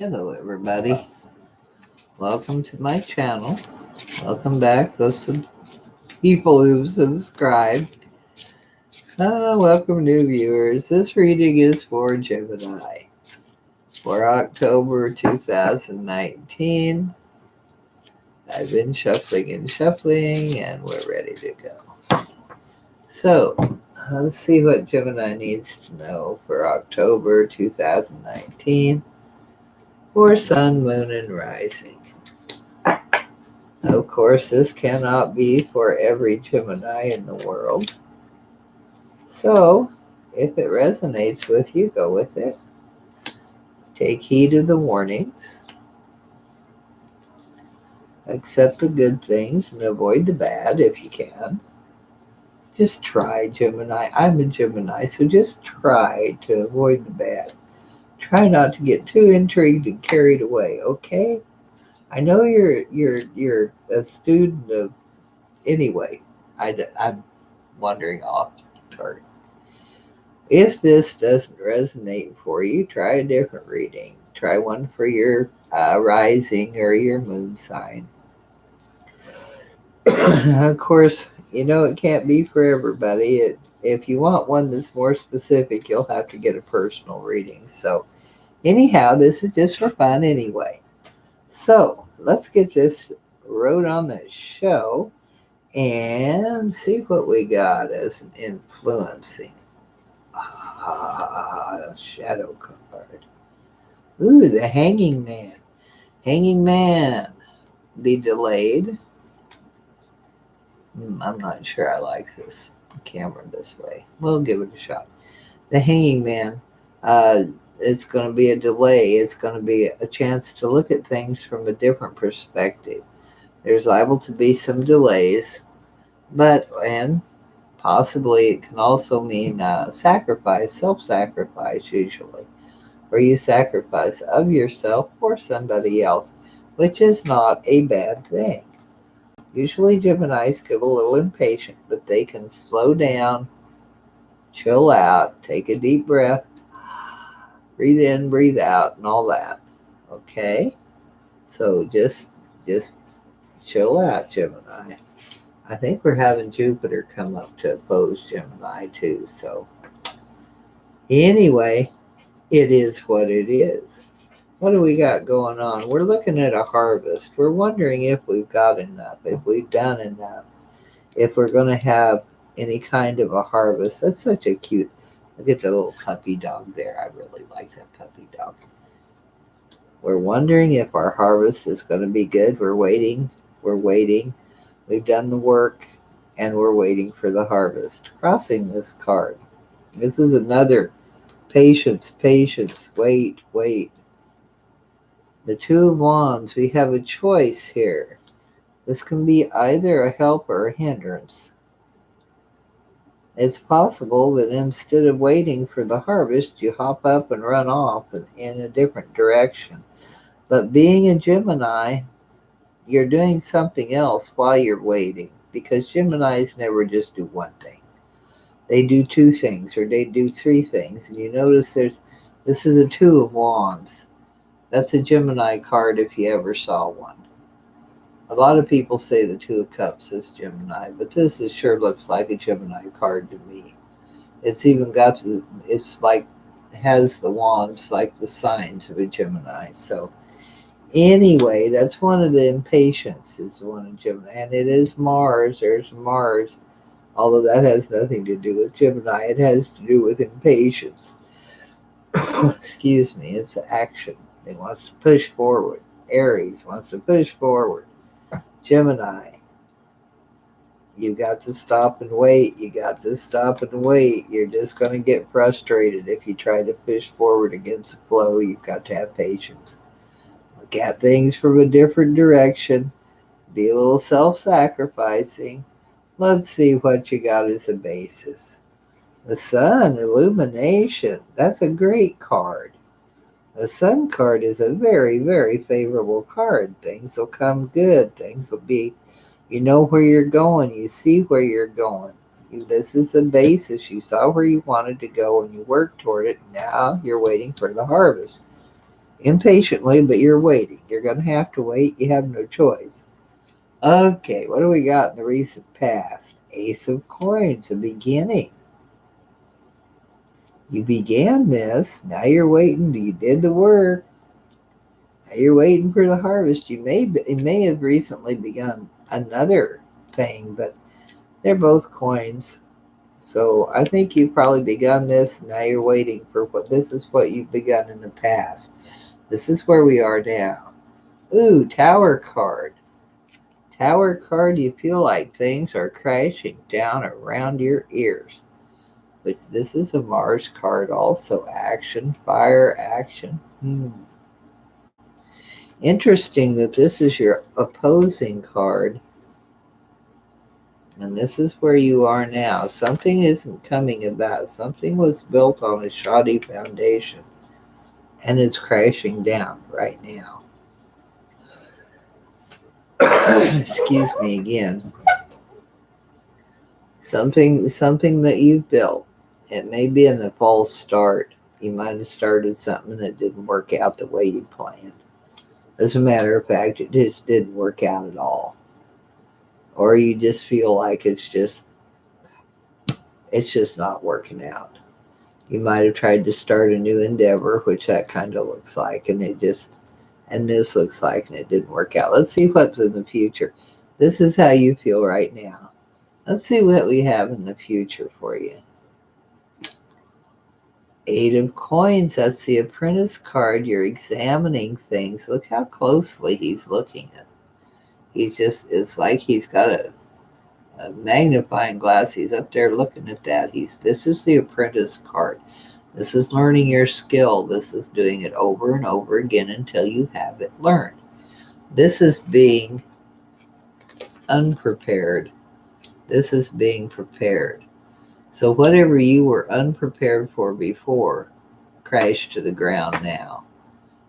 Hello, everybody. Welcome to my channel. Welcome back, those people who've subscribed. Welcome, new viewers. This reading is for Gemini for October 2019. I've been shuffling and we're ready to go. So, let's see what Gemini needs to know for October 2019 for Sun, Moon, and Rising. Of course, this cannot be for every Gemini in the world. So, if it resonates with you, go with it. Take heed of the warnings. Accept the good things and avoid the bad if you can. Just try, Gemini. I'm a Gemini, so just try to avoid the bad. Try not to get too intrigued and carried away, okay? I know you're a student of anyway. I'm wandering off target. If this doesn't resonate for you, try a different reading. Try one for your rising or your moon sign. Of course, it can't be for everybody. If you want one that's more specific, you'll have to get a personal reading. So anyhow, this is just for fun anyway. So let's get this wrote on the show and see what we got as an influencing. Shadow card. Ooh, the Hanging Man. Hanging Man. Be delayed. I'm not sure I like this camera this way. We'll give it a shot. The Hanging Man. It's going to be a delay. It's going to be a chance to look at things from a different perspective. There's liable to be some delays, and possibly it can also mean sacrifice, self-sacrifice usually, where you sacrifice of yourself for somebody else, which is not a bad thing. Usually Geminis get a little impatient, but they can slow down, chill out, take a deep breath, breathe in, breathe out, and all that. Okay? So just chill out, Gemini. I think we're having Jupiter come up to oppose Gemini too. So anyway, it is what it is. What do we got going on? We're looking at a harvest. We're wondering if we've got enough, if we've done enough, if we're going to have any kind of a harvest. That's such a cute, look at the little puppy dog there. I really like that puppy dog. We're wondering if our harvest is going to be good. We're waiting. We've done the work, and we're waiting for the harvest. Crossing this card. This is another patience, wait. The Two of Wands, we have a choice here. This can be either a help or a hindrance. It's possible that instead of waiting for the harvest, you hop up and run off in a different direction. But being a Gemini, you're doing something else while you're waiting, because Geminis never just do one thing. They do two things, or they do three things. And you notice this is a Two of Wands. That's a Gemini card if you ever saw one. A lot of people say the Two of Cups is Gemini, but this sure looks like a Gemini card to me. It's even got it's like has the wands like the signs of a Gemini. So anyway, that's one of the impatience is one of Gemini, and it is Mars. There's Mars, although that has nothing to do with Gemini. It has to do with impatience. Excuse me. It's action. It wants to push forward. Aries wants to push forward. Gemini, you got to stop and wait. You're just going to get frustrated if you try to push forward against the flow. You've got to have patience. Look at things from a different direction. Be a little self-sacrificing. Let's see what you got as a basis. The Sun, illumination. That's a great card. The Sun card is a very, very favorable card. Things will come good. Things will be, you know where you're going. You see where you're going. This is a basis. You saw where you wanted to go and you worked toward it. Now you're waiting for the harvest. impatiently, but you're waiting. You're going to have to wait. You have no choice. Okay, what do we got in the recent past? Ace of Coins, a beginning. You began this. Now you're waiting. You did the work. Now you're waiting for the harvest. You may have recently begun another thing, but they're both coins. So I think you've probably begun this. Now you're waiting for what this is what you've begun in the past. This is where we are now. Ooh, Tower card. Tower card, you feel like things are crashing down around your ears. Which this is a Mars card also. Action, fire, action. Interesting that this is your opposing card. And this is where you are now. Something isn't coming about. Something was built on a shoddy foundation and is crashing down right now. Excuse me again. Something that you've built. It may be in a false start. You might have started something that didn't work out the way you planned. As a matter of fact, it just didn't work out at all. Or you just feel like it's just not working out. You might have tried to start a new endeavor, which that kind of looks like, and this looks like, and it didn't work out. Let's see what's in the future. This is how you feel right now. Let's see what we have in the future for you. Eight of Coins, that's the Apprentice card. You're examining things. Look how closely he's looking at. It's like he's got a magnifying glass. He's up there looking at that. This is the Apprentice card. This is learning your skill. This is doing it over and over again until you have it learned. This is being unprepared. This is being prepared. So whatever you were unprepared for before crashed to the ground now.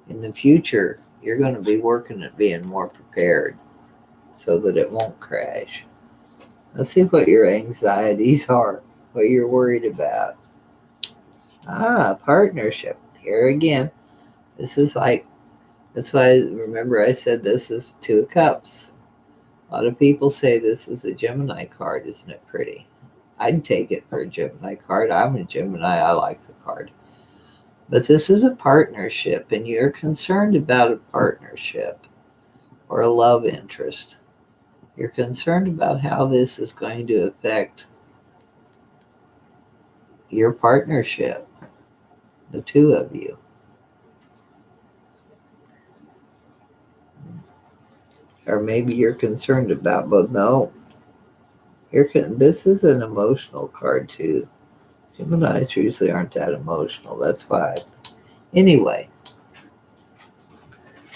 In the future, you're going to be working at being more prepared so that it won't crash. Let's see what your anxieties are, what you're worried about. Partnership. Here again. This is like, that's why, remember I said this is Two of Cups. A lot of people say this is a Gemini card. Isn't it pretty? I'd take it for a Gemini card. I'm a Gemini. I like the card. But this is a partnership, and you're concerned about a partnership or a love interest. You're concerned about how this is going to affect your partnership, the two of you. Or maybe you're concerned about both. No, this is an emotional card too. Geminis usually aren't that emotional. That's why. Anyway,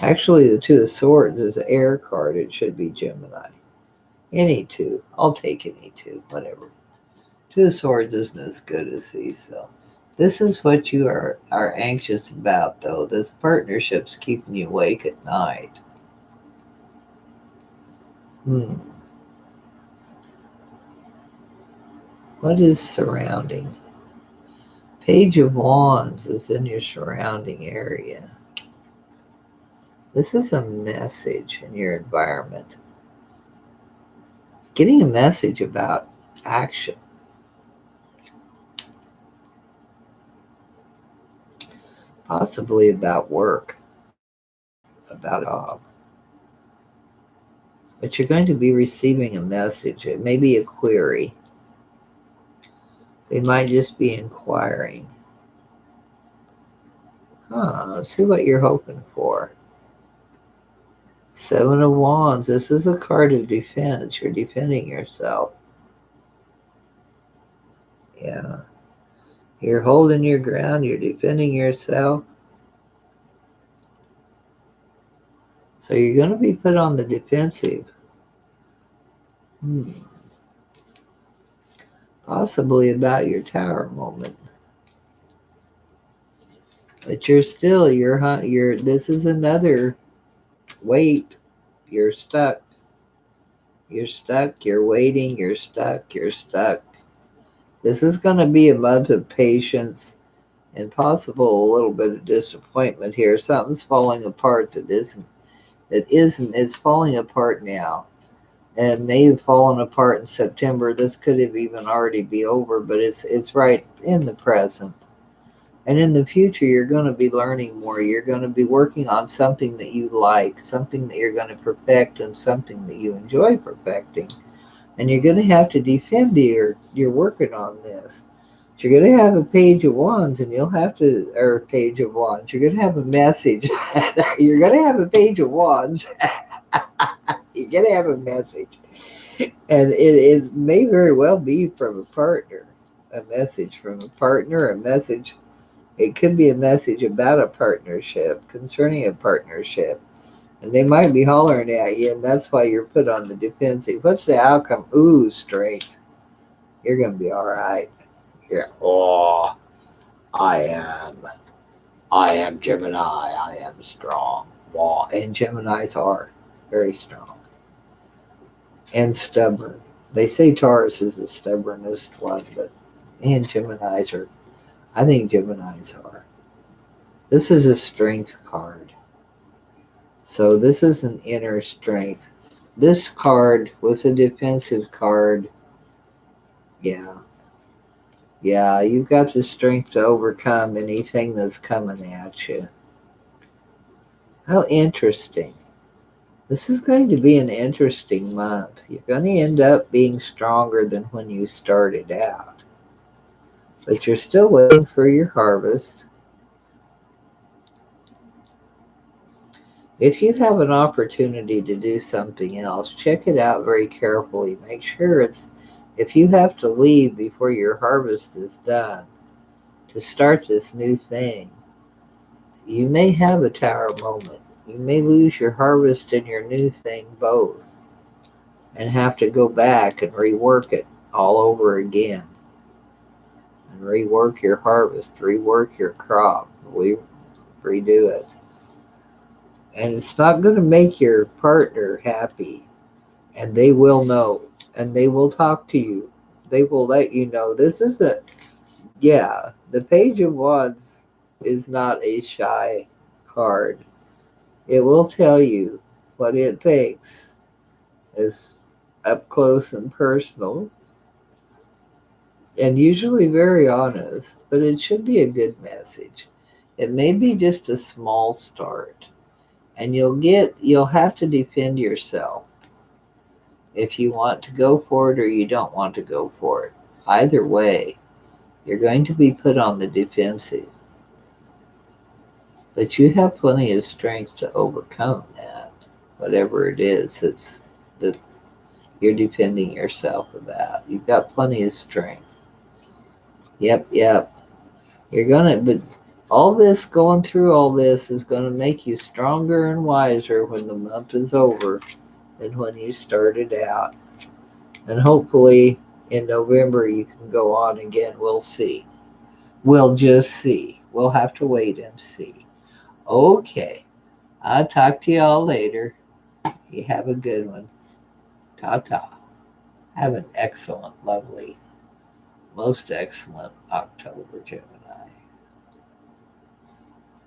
actually, the Two of Swords is an air card. It should be Gemini. Any two. I'll take any two. Whatever. Two of Swords isn't as good as these, so. This is what you are anxious about, though. This partnership's keeping you awake at night. What is surrounding? Page of Wands is in your surrounding area. This is a message in your environment. Getting a message about action. Possibly about work, about a job. But you're going to be receiving a message. It may be a query. They might just be inquiring. Let's see what you're hoping for. Seven of Wands. This is a card of defense. You're defending yourself. Yeah. You're holding your ground. You're defending yourself. So you're going to be put on the defensive. Possibly about your tower moment. But this is another wait. You're stuck. You're stuck. You're waiting. You're stuck. You're stuck. This is going to be a month of patience and possible a little bit of disappointment here. Something's falling apart it's falling apart now. And may have fallen apart in September. This could have even already be over, but it's right in the present. And in the future, you're going to be learning more. You're going to be working on something that you like, something that you're going to perfect, and something that you enjoy perfecting. And you're going to have to defend you're working on this. You're going to have a page of wands, and you'll have to, or a page of wands. You're going to have a message. You're going to have a page of wands. You're going to have a message. And it may very well be from a partner. A message from a partner, a message. It could be a message about a partnership, concerning a partnership. And they might be hollering at you, and that's why you're put on the defensive. What's the outcome? Ooh, straight. You're going to be all right. Yeah. Oh, I am Gemini. I am strong. Wow. And Geminis are very strong and stubborn. They say Taurus is the stubbornest one, but man, Geminis are. I think Geminis are. This is a strength card. So this is an inner strength. This card with a defensive card, yeah. Yeah, you've got the strength to overcome anything that's coming at you. How interesting. This is going to be an interesting month. You're going to end up being stronger than when you started out. But you're still waiting for your harvest. If you have an opportunity to do something else, check it out very carefully. Make sure if you have to leave before your harvest is done to start this new thing, you may have a tower moment. You may lose your harvest and your new thing both and have to go back and rework it all over again. And rework your harvest, rework your crop, redo it. And it's not going to make your partner happy. And they will know. And they will talk to you. They will let you know. The Page of Wands is not a shy card. It will tell you what it thinks. Is up close and personal. And usually very honest. But it should be a good message. It may be just a small start. And you'll have to defend yourself if you want to go for it or you don't want to go for it. Either way, you're going to be put on the defensive. But you have plenty of strength to overcome that, whatever it is that you're defending yourself about. You've got plenty of strength. Yep. But going through all this is going to make you stronger and wiser when the month is over than when you started out. And hopefully in November you can go on again. We'll see. We'll just see. We'll have to wait and see. Okay. I'll talk to y'all later. You have a good one. Ta-ta. Have an excellent, lovely, most excellent October, Gemini.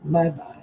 Bye-bye.